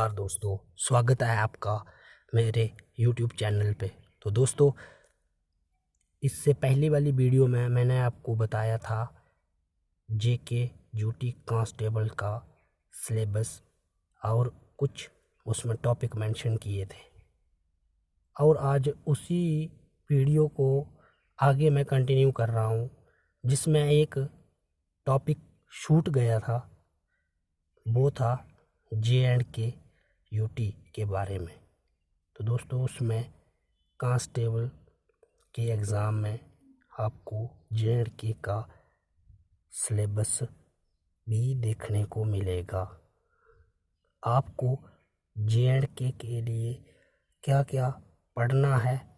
दोस्तों, स्वागत है आपका मेरे YouTube चैनल पे। तो दोस्तों, इससे पहले वाली वीडियो में मैंने आपको बताया था जेके ड्यूटी कांस्टेबल का सिलेबस और कुछ उसमें टॉपिक मेंशन किए थे, और आज उसी वीडियो को आगे मैं कंटिन्यू कर रहा हूँ, जिसमें एक टॉपिक छूट गया था। वो था JNK यूटी के बारे में। तो दोस्तों, उसमें कांस्टेबल के एग्ज़ाम में आपको JNK का सिलेबस भी देखने को मिलेगा। आपको JNK के लिए क्या क्या पढ़ना है,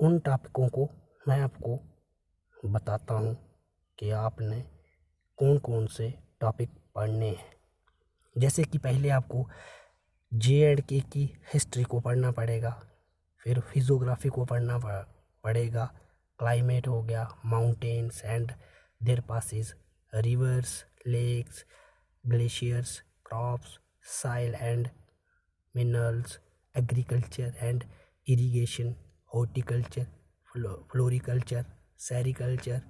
उन टॉपिकों को मैं आपको बताता हूँ कि आपने कौन कौन से टॉपिक पढ़ने हैं। जैसे कि पहले आपको JNK की हिस्ट्री को पढ़ना पड़ेगा, फिर फिजियोग्राफी को पढ़ना पड़ेगा, क्लाइमेट हो गया, mountains and their passes, rivers, lakes, glaciers, crops, soil and minerals, agriculture and irrigation, horticulture, floriculture, sericulture.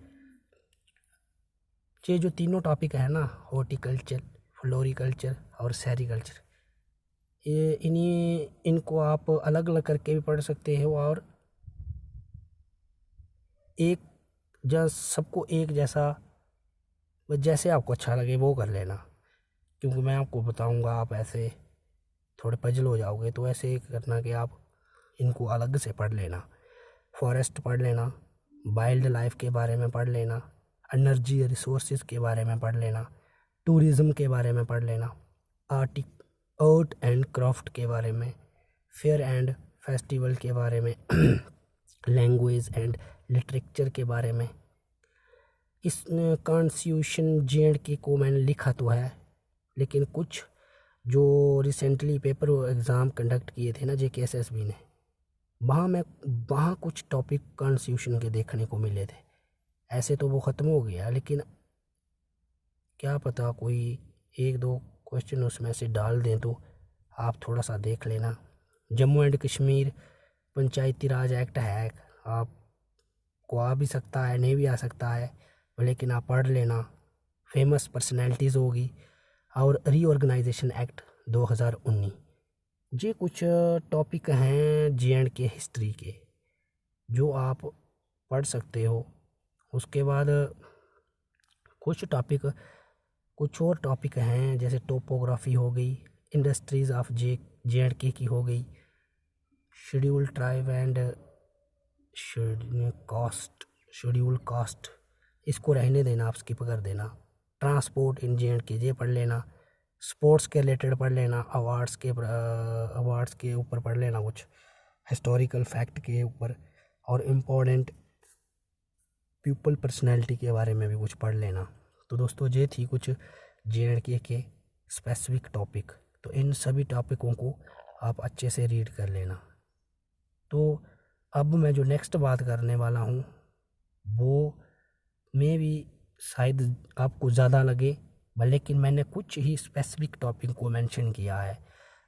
ये जो तीनों टॉपिक है ना, हॉर्टिकल्चर, फ्लोरिकल्चर और सेरिकल्चर, ये इनको आप अलग अलग करके भी पढ़ सकते हो, और सबको एक जैसे आपको अच्छा लगे वो कर लेना, क्योंकि मैं आपको बताऊंगा, आप ऐसे थोड़े पजल हो जाओगे। तो ऐसे करना कि आप इनको अलग से पढ़ लेना। फॉरेस्ट पढ़ लेना, वाइल्ड लाइफ के बारे में पढ़ लेना, एनर्जी रिसोर्सेज के बारे में पढ़ लेना, टूरिज़्म के बारे में पढ़ लेना, आर्ट एंड क्राफ्ट के बारे में, फेयर एंड फेस्टिवल के बारे में, लैंग्वेज एंड लिटरेचर के बारे में। इस कॉन्स्टिट्यूशन JNK को मैंने लिखा तो है, लेकिन कुछ जो रिसेंटली पेपर एग्ज़ाम कंडक्ट किए थे ना JKSSB ने, वहाँ कुछ टॉपिक कॉन्स्टिट्यूशन के देखने को मिले थे। ऐसे तो वो ख़त्म हो गया, लेकिन क्या पता कोई एक दो क्वेश्चन उसमें से डाल दें, तो आप थोड़ा सा देख लेना। Jammu and Kashmir Panchayati Raj act है, आपको आ भी सकता है, नहीं भी आ सकता है, लेकिन आप पढ़ लेना। फेमस पर्सनैलिटीज़ होगी, और रीऑर्गेनाइजेशन एक्ट 2019। ये कुछ टॉपिक हैं JNK हिस्ट्री के, जो आप पढ़ सकते हो। उसके बाद कुछ और टॉपिक हैं, जैसे टोपोग्राफी हो गई, इंडस्ट्रीज़ ऑफ JNK की हो गई, schedule tribe and schedule caste, इसको रहने देना, आप स्किप कर देना। ट्रांसपोर्ट इन JNK ये पढ़ लेना। स्पोर्ट्स के रिलेटेड पढ़ लेना, अवार्ड्स के ऊपर पढ़ लेना, कुछ हिस्टोरिकल फैक्ट के ऊपर, और इम्पोर्टेंट पीपल पर्सनैलिटी के बारे में भी कुछ पढ़ लेना। तो दोस्तों, ये थी कुछ JNK के स्पेसिफिक टॉपिक। तो इन सभी टॉपिकों को आप अच्छे से रीड कर लेना। तो अब मैं जो नेक्स्ट बात करने वाला हूँ, वो में भी शायद आपको ज़्यादा लगे, लेकिन मैंने कुछ ही स्पेसिफिक टॉपिक को मेंशन किया है।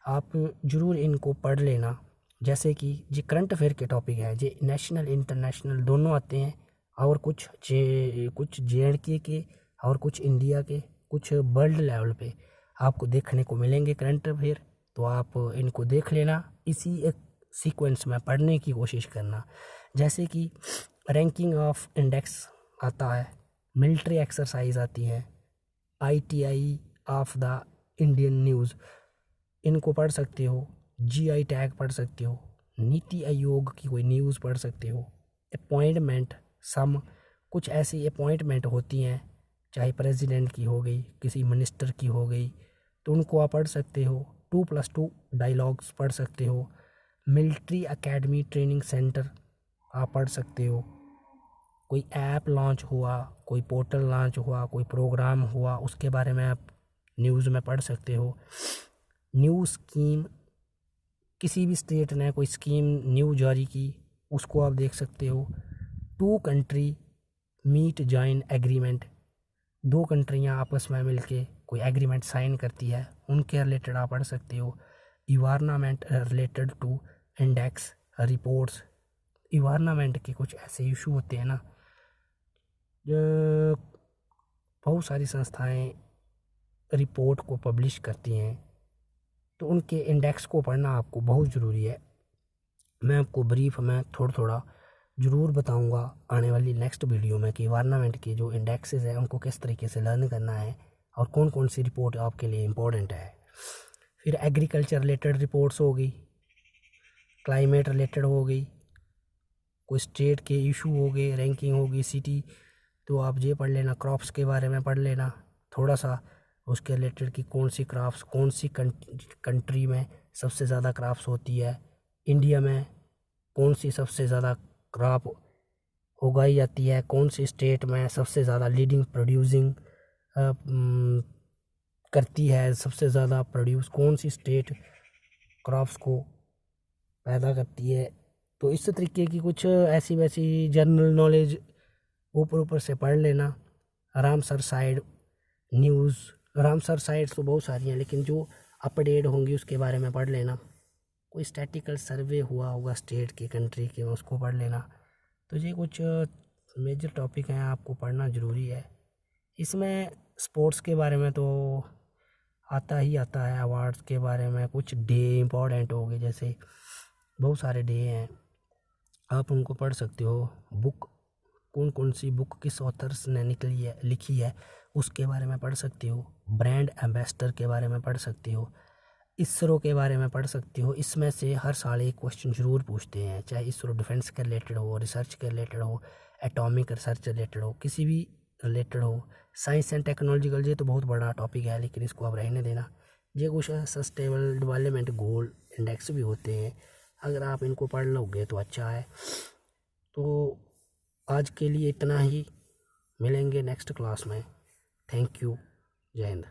आप ज़रूर इनको पढ़ लेना। जैसे कि ये करंट अफेयर के टॉपिक हैं, ये नेशनल इंटरनेशनल दोनों आते हैं, और कुछ JNK के और कुछ इंडिया के, कुछ वर्ल्ड लेवल पे आपको देखने को मिलेंगे करंट अफेयर। तो आप इनको देख लेना, इसी एक सीक्वेंस में पढ़ने की कोशिश करना। जैसे कि रैंकिंग ऑफ इंडेक्स आता है, मिलिट्री एक्सरसाइज आती है, ITI of the Indian news, इनको पढ़ सकते हो। GI टैग पढ़ सकते हो, नीति आयोग की कोई न्यूज़ पढ़ सकते हो। अपॉइंटमेंट कुछ ऐसी अपॉइंटमेंट होती हैं, चाहे प्रेसिडेंट की हो गई, किसी मिनिस्टर की हो गई, तो उनको आप पढ़ सकते हो। 2+2 डायलॉग्स पढ़ सकते हो। मिलिट्री एकेडमी ट्रेनिंग सेंटर आप पढ़ सकते हो। कोई ऐप लॉन्च हुआ, कोई पोर्टल लॉन्च हुआ, कोई प्रोग्राम हुआ, उसके बारे में आप न्यूज़ में पढ़ सकते हो। न्यू स्कीम, किसी भी स्टेट ने कोई स्कीम न्यू जारी की, उसको आप देख सकते हो। 2 कंट्री मीट जॉइन एग्रीमेंट, 2 कंट्रियां आपस में मिलके कोई एग्रीमेंट साइन करती है उनके रिलेटेड आप पढ़ सकते हो। Environment related to index reports, environment के कुछ ऐसे इशू होते हैं ना, जो बहुत सारी संस्थाएं रिपोर्ट को पब्लिश करती हैं, तो उनके इंडेक्स को पढ़ना आपको बहुत ज़रूरी है। मैं आपको ब्रीफ में थोड़ा ज़रूर बताऊंगा आने वाली नेक्स्ट वीडियो में कि इन्वायरमेंट के जो इंडेक्सेस हैं उनको किस तरीके से लर्न करना है और कौन कौन सी रिपोर्ट आपके लिए इम्पोर्टेंट है। फिर एग्रीकल्चर रिलेटेड रिपोर्ट्स हो गई, क्लाइमेट रिलेटेड हो गई, कोई स्टेट के इशू हो गए, रैंकिंग होगी सिटी, तो आप ये पढ़ लेना। क्रॉप्स के बारे में पढ़ लेना थोड़ा सा, उसके रिलेटेड कि कौन सी क्रॉप्स कौन सी कंट्री में सबसे ज़्यादा क्रॉप्स होती है, इंडिया में कौन सी सबसे ज़्यादा क्रॉप उगाई जाती है, कौन सी स्टेट में सबसे ज़्यादा लीडिंग प्रोड्यूसिंग करती है, सबसे ज़्यादा प्रोड्यूस कौन सी स्टेट क्रॉप्स को पैदा करती है। तो इस तरीके की कुछ ऐसी वैसी जनरल नॉलेज ऊपर से पढ़ लेना। Ramsar side news, Ramsar sides तो बहुत सारी हैं, लेकिन जो अपडेट होंगी उसके बारे में पढ़ लेना। कोई स्टैटिकल सर्वे हुआ होगा स्टेट के कंट्री के, उसको पढ़ लेना। तो ये कुछ मेजर टॉपिक हैं, आपको पढ़ना ज़रूरी है। इसमें स्पोर्ट्स के बारे में तो आता ही आता है, अवार्ड्स के बारे में कुछ डे इम्पोर्टेंट हो गए, जैसे बहुत सारे डे हैं, आप उनको पढ़ सकते हो। बुक कौन कौन सी बुक किस ऑथर्स ने लिखी है उसके बारे में पढ़ सकते हो। ब्रांड एम्बेसडर के बारे में पढ़ सकते हो। इसरो के बारे में पढ़ सकते हो। इसमें से हर साल एक क्वेश्चन ज़रूर पूछते हैं, चाहे इसरो डिफेंस के रिलेटेड हो, रिसर्च के रिलेटेड हो, एटॉमिक रिसर्च रिलेटेड हो, किसी भी रिलेटेड हो। साइंस एंड टेक्नोलॉजिकल ये तो बहुत बड़ा टॉपिक है, लेकिन इसको आप रहने देना। ये कुछ सस्टेनेबल डेवलपमेंट गोल इंडेक्स भी होते हैं, अगर आप इनको पढ़ लोगे तो अच्छा है। तो आज के लिए इतना ही, मिलेंगे नेक्स्ट क्लास में। थैंक यू, जय हिंद।